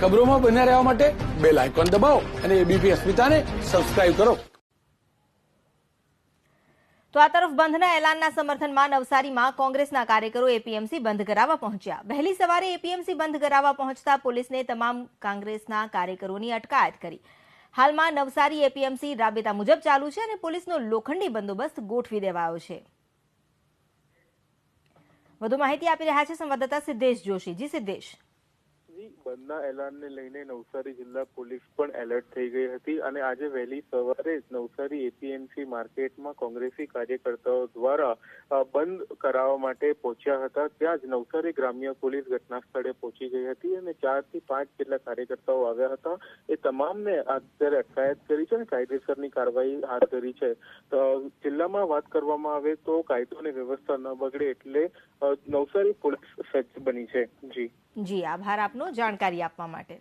ખબરોમાં બન્યા રહેવા માટે બેલ આઇકોન દબાવો અને એબીપી અસ્મિતાને સબસ્ક્રાઇબ કરો। તો આ તરફ બંધના એલાનના સમર્થનમાં નવસારીમાં કોંગ્રેસના કાર્યકરો એપીએમસી બંધ કરાવવા પહોંચ્યા। વહેલી સવારે એપીએમસી બંધ કરાવવા પહોંચતા પોલીસને તમામ કોંગ્રેસના કાર્યકરોની અટકાયત કરી। હાલમાં નવસારી એપીએમસી રાબેતા મુજબ ચાલુ છે અને પોલીસનો લોખંડી બંદોબસ્ત ગોઠવી દેવાયો છે। વધુ માહિતી આપી રહ્યા છે સંવાદદાતા સિદ્ધેશ જોશી। જી સિદ્ધેશ। બંધના એલાનને લઈને નવસારી જિલ્લા પોલીસ પણ એલર્ટ થઈ ગઈ હતી અને આજે વહેલી સવારે નવસારી એપીએમસી માર્કેટમાં કોંગ્રેસી કાર્યકર્તાઓ દ્વારા બંધ કરાવવા માટે પહોંચ્યા હતા। ત્યાં જ નવસારી ગ્રામ્ય પોલીસ ઘટના સ્થળે પહોંચી ગઈ હતી અને 4 થી 5 જેટલા કાર્યકર્તાઓ આવ્યા હતા। એ તમામને અત્યારે અટકાયત કરી છે અને કાયદેસરની કાર્યવાહી હાથ ધરી છે। તો જિલ્લામાં વાત કરવામાં આવે તો કાયદો અને વ્યવસ્થા ન બગડે એટલે નવસારી પોલીસ સજ્જ બની છે। જી આભાર આપનો જાણકારી આપવા માટે।